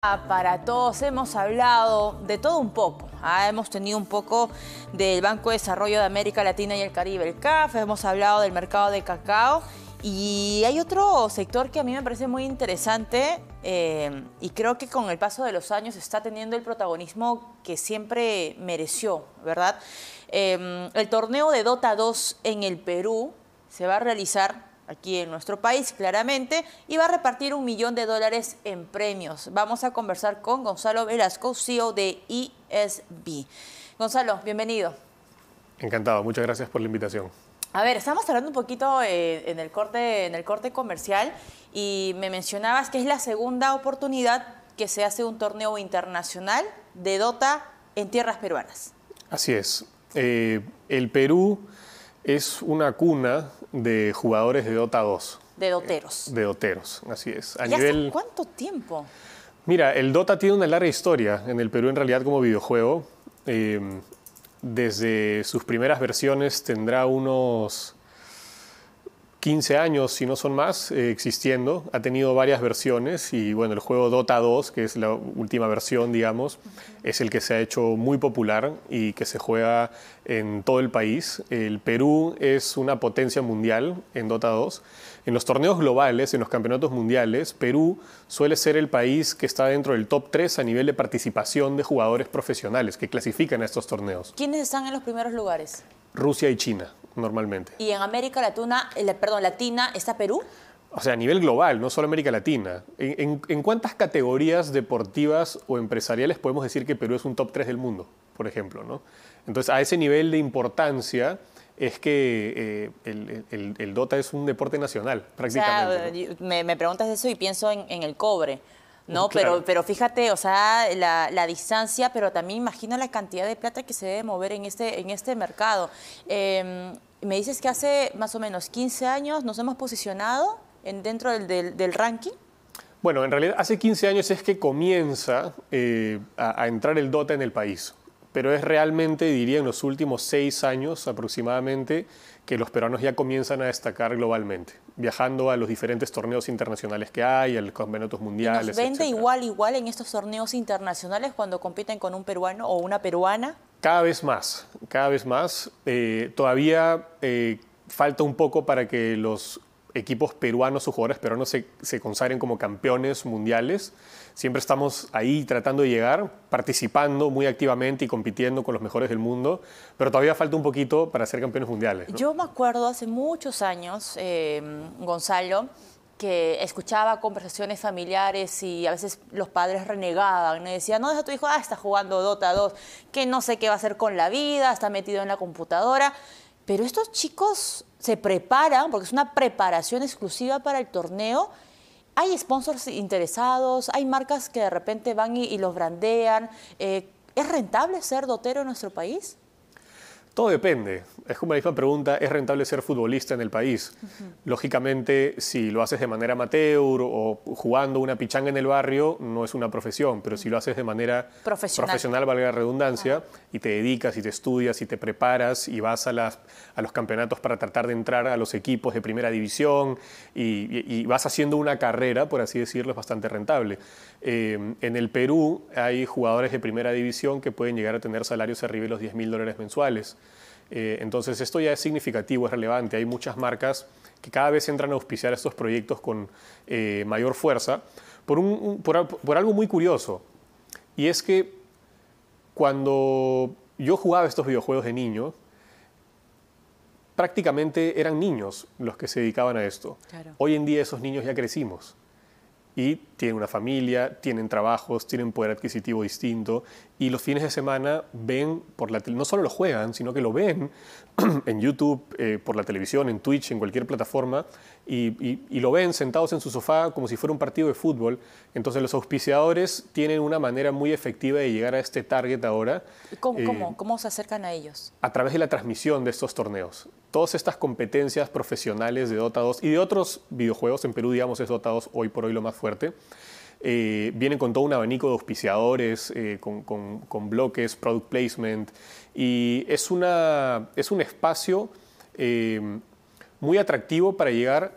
Para todos hemos hablado de todo un poco. Hemos tenido un poco del Banco de Desarrollo de América Latina y el Caribe, el CAF, hemos hablado del mercado de cacao y hay otro sector que a mí me parece muy interesante y creo que con el paso de los años está teniendo el protagonismo que siempre mereció, ¿verdad? El torneo de Dota 2 en el Perú se va a realizar aquí en nuestro país, claramente, y va a repartir $1 millón en premios. Vamos a conversar con Gonzalo Velasco, CEO de ESB. Gonzalo, bienvenido. Encantado, muchas gracias por la invitación. A ver, estamos hablando un poquito en el corte comercial y me mencionabas que es la segunda oportunidad que se hace un torneo internacional de Dota en tierras peruanas. Así es. El Perú es una cuna de jugadores de Dota 2. De doteros. De doteros, así es. ¿Y hace cuánto tiempo? Mira, el Dota tiene una larga historia en el Perú en realidad como videojuego. Desde sus primeras versiones tendrá unos 15 años, si no son más, existiendo. Ha tenido varias versiones y bueno, el juego Dota 2, que es la última versión, digamos, es el que se ha hecho muy popular y que se juega en todo el país. El Perú es una potencia mundial en Dota 2. En los torneos globales, en los campeonatos mundiales, Perú suele ser el país que está dentro del top 3 a nivel de participación de jugadores profesionales que clasifican a estos torneos. ¿Quiénes están en los primeros lugares? Rusia y China, normalmente. ¿Y en América Latina está Perú? O sea, a nivel global, no solo América Latina. ¿En cuántas categorías deportivas o empresariales podemos decir que Perú es un top 3 del mundo, por ejemplo, ¿no? Entonces, a ese nivel de importancia es que el Dota es un deporte nacional, prácticamente. O sea, ¿no? me preguntas eso y pienso en el cobre, ¿no? Claro. Pero fíjate, o sea, la distancia, pero también imagino la cantidad de plata que se debe mover en este mercado. Me dices que hace más o menos 15 años nos hemos posicionado dentro del ranking. Bueno, en realidad hace 15 años es que comienza a entrar el Dota en el país. Pero es realmente, diría, en los últimos 6 años aproximadamente que los peruanos ya comienzan a destacar globalmente, viajando a los diferentes torneos internacionales que hay, a los campeonatos mundiales, ¿Y nos vende etcétera. igual en estos torneos internacionales cuando compiten con un peruano o una peruana? Cada vez más, cada vez más. Todavía falta un poco para que los equipos peruanos o jugadores peruanos se consagren como campeones mundiales. Siempre estamos ahí tratando de llegar, participando muy activamente y compitiendo con los mejores del mundo, pero todavía falta un poquito para ser campeones mundiales, ¿no? Yo me acuerdo hace muchos años, Gonzalo, que escuchaba conversaciones familiares y a veces los padres renegaban, me decían, no, deja a tu hijo, está jugando Dota 2, que no sé qué va a hacer con la vida, está metido en la computadora. Pero estos chicos se preparan, porque es una preparación exclusiva para el torneo. Hay sponsors interesados, hay marcas que de repente van y los brandean. ¿Es rentable ser dotero en nuestro país? Todo depende. Es como la misma pregunta, ¿es rentable ser futbolista en el país? Lógicamente, si lo haces de manera amateur o jugando una pichanga en el barrio, no es una profesión, pero si lo haces de manera profesional, valga la redundancia, y te dedicas y te estudias y te preparas y vas a los campeonatos para tratar de entrar a los equipos de primera división y vas haciendo una carrera, por así decirlo, es bastante rentable. En el Perú hay jugadores de primera división que pueden llegar a tener salarios arriba de los $10.000 mensuales. Entonces esto ya es significativo, es relevante. Hay muchas marcas que cada vez entran a auspiciar estos proyectos con mayor fuerza por algo muy curioso. Y es que cuando yo jugaba estos videojuegos de niño, prácticamente eran niños los que se dedicaban a esto. Claro. Hoy en día esos niños ya crecimos. Y tienen una familia, tienen trabajos, tienen poder adquisitivo distinto y los fines de semana ven por la no solo lo juegan, sino que lo ven en YouTube, por la televisión, en Twitch, en cualquier plataforma y lo ven sentados en su sofá como si fuera un partido de fútbol. Entonces los auspiciadores tienen una manera muy efectiva de llegar a este target ahora. ¿Cómo se acercan a ellos? A través de la transmisión de estos torneos. Todas estas competencias profesionales de Dota 2 y de otros videojuegos, en Perú digamos es Dota 2 hoy por hoy lo más fuerte, vienen con todo un abanico de auspiciadores, con bloques, product placement y es un espacio muy atractivo para llegar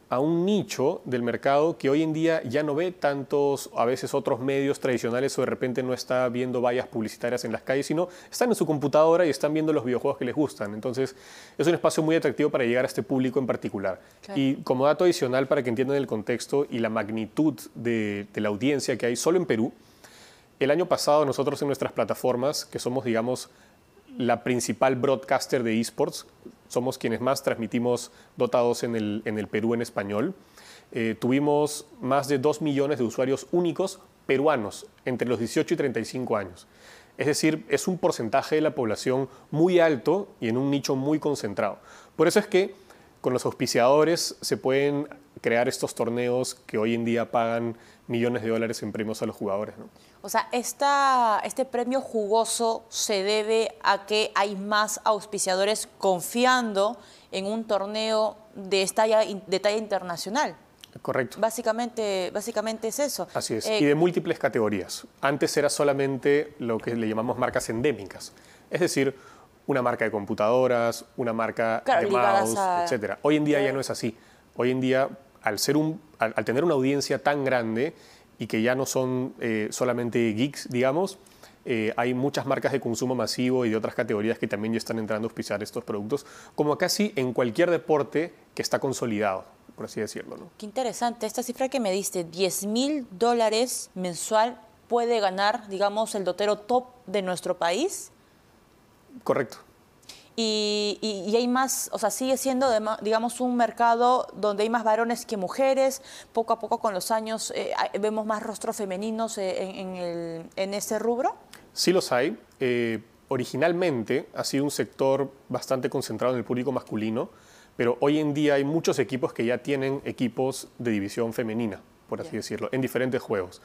a un nicho del mercado que hoy en día ya no ve tantos, a veces otros medios tradicionales, o de repente no está viendo vallas publicitarias en las calles, sino están en su computadora y están viendo los videojuegos que les gustan. Entonces, es un espacio muy atractivo para llegar a este público en particular. Claro. Y como dato adicional, para que entiendan el contexto y la magnitud de la audiencia que hay solo en Perú, el año pasado nosotros en nuestras plataformas, que somos, digamos, la principal broadcaster de esports, somos quienes más transmitimos Dota 2 en el Perú en español, tuvimos más de 2 millones de usuarios únicos peruanos entre los 18 y 35 años. Es decir, es un porcentaje de la población muy alto y en un nicho muy concentrado. Por eso es que con los auspiciadores se pueden crear estos torneos que hoy en día pagan millones de dólares en premios a los jugadores, ¿no? O sea, este premio jugoso se debe a que hay más auspiciadores confiando en un torneo de talla internacional. Correcto. Básicamente es eso. Así es, y de múltiples categorías. Antes era solamente lo que le llamamos marcas endémicas, es decir, una marca de computadoras, una marca de mouse, etc. Hoy en día ya no es así. Hoy en día, al tener una audiencia tan grande y que ya no son solamente geeks, digamos, hay muchas marcas de consumo masivo y de otras categorías que también ya están entrando a auspiciar estos productos, como casi en cualquier deporte que está consolidado, por así decirlo, ¿no? Qué interesante. Esta cifra que me diste, $10.000 mensual, puede ganar, digamos, el dotero top de nuestro país. Correcto. Y hay más, o sea, sigue siendo, digamos, un mercado donde hay más varones que mujeres. Poco a poco con los años vemos más rostros femeninos en ese rubro. Sí los hay. Originalmente ha sido un sector bastante concentrado en el público masculino, pero hoy en día hay muchos equipos que ya tienen equipos de división femenina, por así decirlo, en diferentes juegos.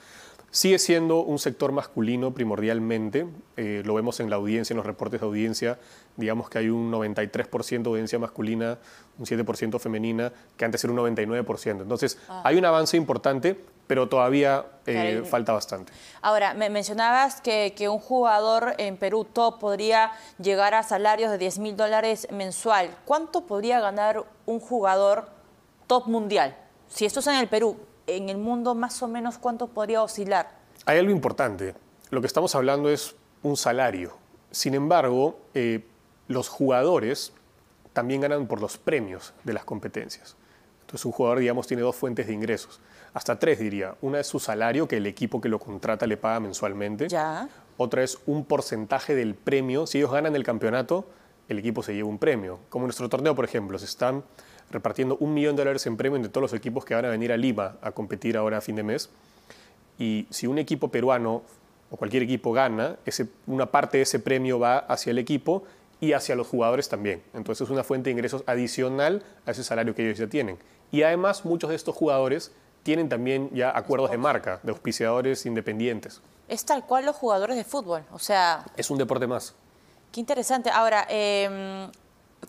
Sigue siendo un sector masculino primordialmente, lo vemos en la audiencia, en los reportes de audiencia, digamos que hay un 93% de audiencia masculina, un 7% femenina, que antes era un 99%. Entonces, hay un avance importante, pero todavía falta bastante. Ahora, me mencionabas que un jugador en Perú top podría llegar a salarios de $10.000 mensual. ¿Cuánto podría ganar un jugador top mundial? Si esto es en el Perú, en el mundo más o menos ¿cuánto podría oscilar? Hay algo importante. Lo que estamos hablando es un salario. Sin embargo, los jugadores también ganan por los premios de las competencias. Entonces un jugador, digamos, tiene dos fuentes de ingresos. Hasta tres, diría. Una es su salario, que el equipo que lo contrata le paga mensualmente. Ya. Otra es un porcentaje del premio. Si ellos ganan el campeonato, el equipo se lleva un premio. Como en nuestro torneo, por ejemplo, se están repartiendo $1 millón en premio entre todos los equipos que van a venir a Lima a competir ahora a fin de mes. Y si un equipo peruano o cualquier equipo gana, una parte de ese premio va hacia el equipo y hacia los jugadores también. Entonces es una fuente de ingresos adicional a ese salario que ellos ya tienen. Y además muchos de estos jugadores tienen también ya acuerdos de marca, de auspiciadores independientes. Es tal cual los jugadores de fútbol, o sea... Es un deporte más. Qué interesante. Ahora,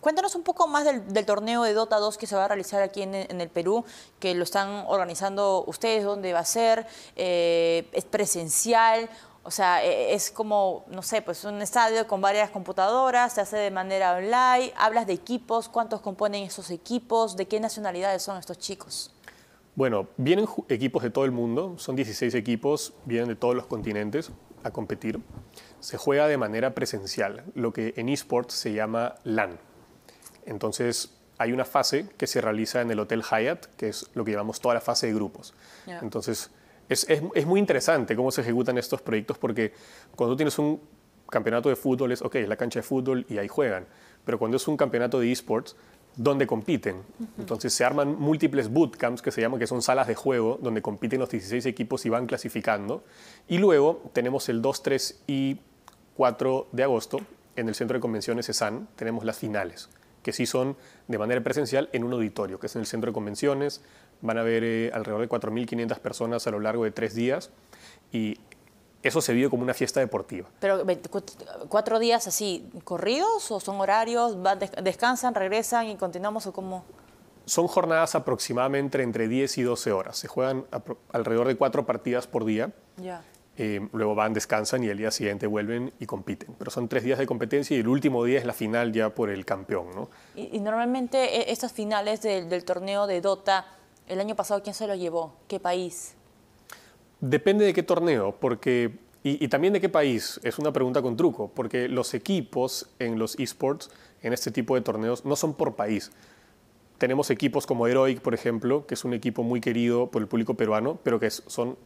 cuéntanos un poco más del torneo de Dota 2 que se va a realizar aquí en el Perú, que lo están organizando ustedes, ¿dónde va a ser? ¿Es presencial? O sea, es como, no sé, pues un estadio con varias computadoras, se hace de manera online, hablas de equipos, ¿cuántos componen esos equipos? ¿De qué nacionalidades son estos chicos? Bueno, vienen equipos de todo el mundo, son 16 equipos, vienen de todos los continentes a competir. Se juega de manera presencial, lo que en eSports se llama LAN. Entonces, hay una fase que se realiza en el Hotel Hyatt, que es lo que llamamos toda la fase de grupos. Yeah. Entonces, es muy interesante cómo se ejecutan estos proyectos, porque cuando tú tienes un campeonato de fútbol, es la cancha de fútbol y ahí juegan. Pero cuando es un campeonato de eSports, ¿dónde compiten? Entonces se arman múltiples bootcamps, que se llaman, que son salas de juego, donde compiten los 16 equipos y van clasificando. Y luego tenemos el 2, 3 y 4 de agosto, en el Centro de Convenciones CESAN, tenemos las finales, que sí son de manera presencial en un auditorio, que es en el Centro de Convenciones. Van a haber alrededor de 4.500 personas a lo largo de 3 días y eso se vive como una fiesta deportiva. ¿Pero 4 días así corridos o son horarios? ¿Descansan, regresan y continuamos o cómo? Son jornadas aproximadamente entre 10 y 12 horas. Se juegan alrededor de 4 partidas por día. Ya. Luego van, descansan y el día siguiente vuelven y compiten. Pero son 3 días de competencia y el último día es la final ya por el campeón, ¿no? Y normalmente estas finales del torneo de Dota El año pasado, ¿quién se lo llevó? ¿Qué país? Depende de qué torneo, porque, y también de qué país, es una pregunta con truco, porque los equipos en los esports, en este tipo de torneos, no son por país. Tenemos equipos como Heroic, por ejemplo, que es un equipo muy querido por el público peruano, pero que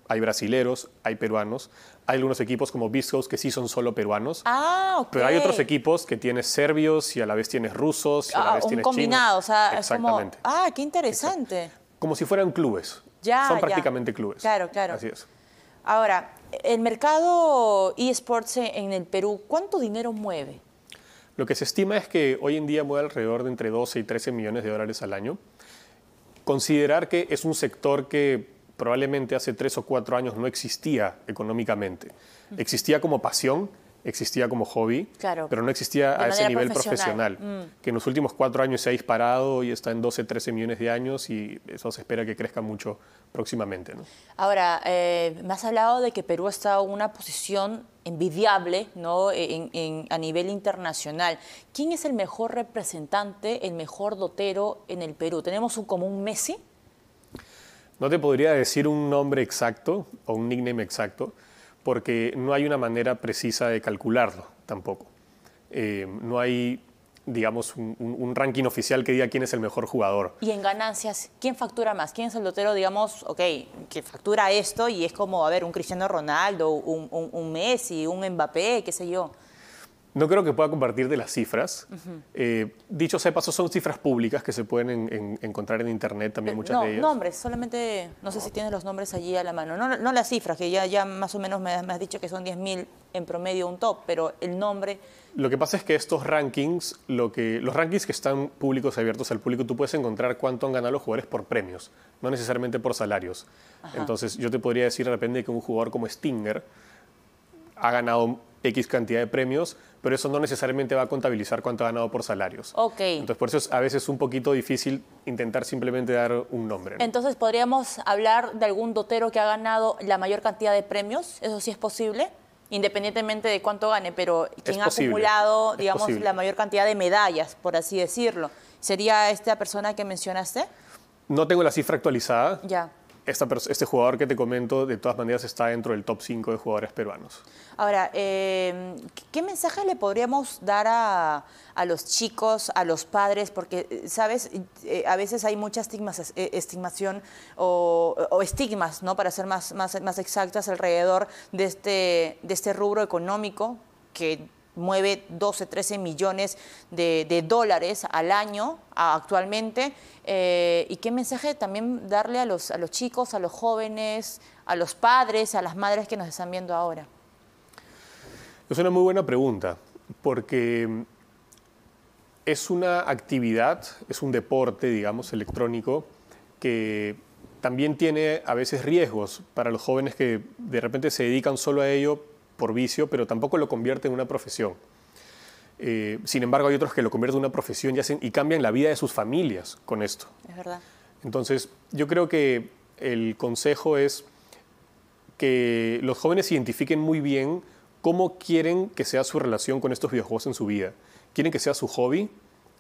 hay brasileros, hay peruanos. Hay algunos equipos como Viscos que sí son solo peruanos. Ah, ok. Pero hay otros equipos que tienes serbios y a la vez tienes rusos y a la vez un tienes combinado, chinos. o sea, es como... Exactamente. Ah, qué interesante. Como si fueran clubes. Ya, Son ya. prácticamente clubes. Claro, claro. Así es. Ahora, el mercado eSports en el Perú, ¿cuánto dinero mueve? Lo que se estima es que hoy en día mueve alrededor de entre 12 y 13 millones de dólares al año. Considerar que es un sector que probablemente hace 3 o 4 años no existía económicamente. Existía como pasión, existía como hobby, Claro, pero no existía de a ese manera nivel profesional. profesional, que en los últimos 4 años se ha disparado y está en 12, 13 millones de años y eso se espera que crezca mucho próximamente, ¿no? Ahora, me has hablado de que Perú está en una posición envidiable, ¿no? A nivel internacional. ¿Quién es el mejor representante, el mejor dotero en el Perú? ¿Tenemos como un Messi? No te podría decir un nombre exacto o un nickname exacto, porque no hay una manera precisa de calcularlo tampoco. No hay, digamos, un ranking oficial que diga quién es el mejor jugador. Y en ganancias, ¿quién factura más? ¿Quién es el lotero, digamos, ok, que factura esto y es como, a ver, un Cristiano Ronaldo, un Messi, un Mbappé, qué sé yo? No creo que pueda compartirte las cifras. Dicho sea de paso, son cifras públicas que se pueden encontrar en internet también, muchas No, de ellas. nombres, solamente, no sé si tienes los nombres allí a la mano. No las cifras, que ya más o menos me has dicho que son 10.000 en promedio un top, pero el nombre... Lo que pasa es que estos rankings, los rankings que están públicos, abiertos al público, tú puedes encontrar cuánto han ganado los jugadores por premios, no necesariamente por salarios. Ajá. Entonces, yo te podría decir de repente que un jugador como Stinger ha ganado X cantidad de premios, pero eso no necesariamente va a contabilizar cuánto ha ganado por salarios. Ok. Entonces, por eso es a veces un poquito difícil intentar simplemente dar un nombre, ¿no? Entonces, ¿podríamos hablar de algún dotero que ha ganado la mayor cantidad de premios? ¿Eso sí es posible? Independientemente de cuánto gane, pero quien ha acumulado, digamos, la mayor cantidad de medallas, por así decirlo. ¿Sería esta persona que mencionaste? No tengo la cifra actualizada. Ya. Este jugador que te comento, de todas maneras, está dentro del top 5 de jugadores peruanos. Ahora, ¿qué mensaje le podríamos dar a los chicos, a los padres? Porque, ¿sabes? A veces hay mucha estigmación o estigmas, ¿no? Para ser más exactas, alrededor de este rubro económico que mueve 12, 13 millones de dólares al año actualmente. ¿Y qué mensaje también darle a los chicos, a los jóvenes, a los padres, a las madres que nos están viendo ahora? Es una muy buena pregunta, porque es una actividad, es un deporte, digamos, electrónico, que también tiene a veces riesgos para los jóvenes que de repente se dedican solo a ello por vicio, pero tampoco lo convierten en una profesión. Sin embargo, hay otros que lo convierten en una profesión y cambian la vida de sus familias con esto. Es verdad. Entonces, yo creo que el consejo es que los jóvenes identifiquen muy bien cómo quieren que sea su relación con estos videojuegos en su vida. ¿Quieren que sea su hobby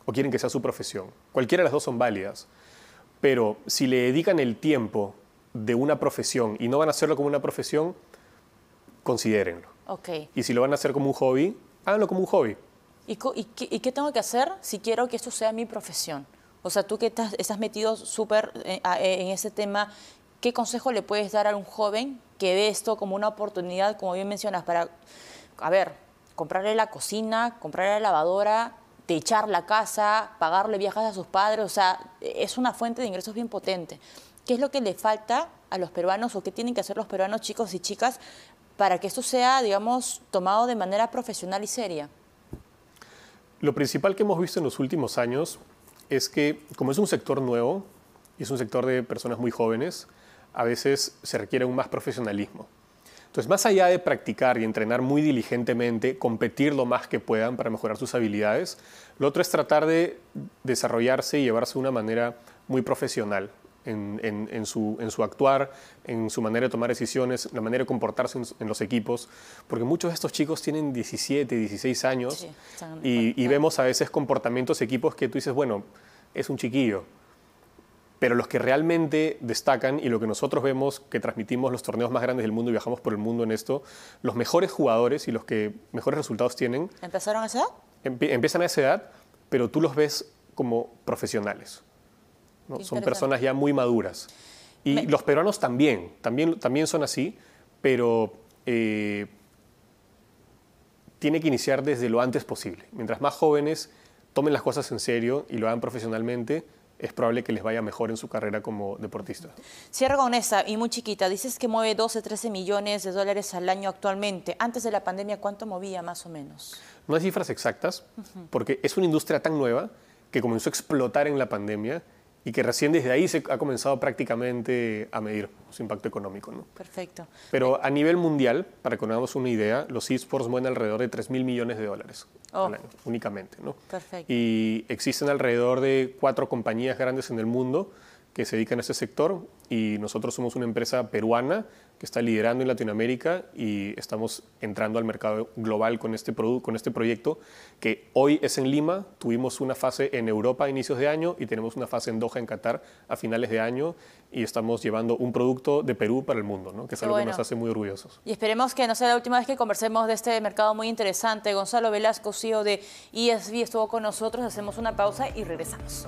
o quieren que sea su profesión? Cualquiera de las dos son válidas. Pero si le dedican el tiempo de una profesión y no van a hacerlo como una profesión, considérenlo. Okay. Y si lo van a hacer como un hobby, háganlo como un hobby. ¿Y qué tengo que hacer si quiero que esto sea mi profesión? O sea, tú que estás metido súper en ese tema, ¿qué consejo le puedes dar a un joven que ve esto como una oportunidad, como bien mencionas, para, a ver, comprarle la cocina, comprarle la lavadora, techar la casa, pagarle viajes a sus padres? O sea, es una fuente de ingresos bien potente. ¿Qué es lo que le falta a los peruanos o qué tienen que hacer los peruanos, chicos y chicas, para que esto sea, digamos, tomado de manera profesional y seria? Lo principal que hemos visto en los últimos años es que, como es un sector nuevo y es un sector de personas muy jóvenes, a veces se requiere un más profesionalismo. Entonces, más allá de practicar y entrenar muy diligentemente, competir lo más que puedan para mejorar sus habilidades, lo otro es tratar de desarrollarse y llevarse de una manera muy profesional en su actuar, en su manera de tomar decisiones, la manera de comportarse en los equipos, porque muchos de estos chicos tienen 17, 16 años Sí, y vemos a veces comportamientos, equipos que tú dices, bueno, es un chiquillo. Pero los que realmente destacan y lo que nosotros vemos que transmitimos los torneos más grandes del mundo y viajamos por el mundo en esto, los mejores jugadores y los que mejores resultados tienen... ¿Empezaron a esa edad? Empiezan a esa edad, pero tú los ves como profesionales, ¿no? Son personas ya muy maduras. Y los peruanos también son así, pero tiene que iniciar desde lo antes posible. Mientras más jóvenes tomen las cosas en serio y lo hagan profesionalmente, es probable que les vaya mejor en su carrera como deportistas. Cierro con esta, y muy chiquita. Dices que mueve 12, 13 millones de dólares al año actualmente. Antes de la pandemia, ¿cuánto movía más o menos? No hay cifras exactas, porque es una industria tan nueva que comenzó a explotar en la pandemia y que recién desde ahí se ha comenzado prácticamente a medir su impacto económico, ¿no? Perfecto. Pero a nivel mundial, para que nos hagamos una idea, los eSports mueven alrededor de 3.000 millones de dólares al año, únicamente, ¿no? Perfecto. Y existen alrededor de 4 compañías grandes en el mundo que se dedican a este sector y nosotros somos una empresa peruana que está liderando en Latinoamérica y estamos entrando al mercado global con este proyecto que hoy es en Lima, tuvimos una fase en Europa a inicios de año y tenemos una fase en Doha, en Qatar, a finales de año y estamos llevando un producto de Perú para el mundo, ¿no? Que es algo que nos hace muy orgullosos. Y esperemos que no sea la última vez que conversemos de este mercado muy interesante. Gonzalo Velasco, CEO de ESB, estuvo con nosotros, hacemos una pausa y regresamos.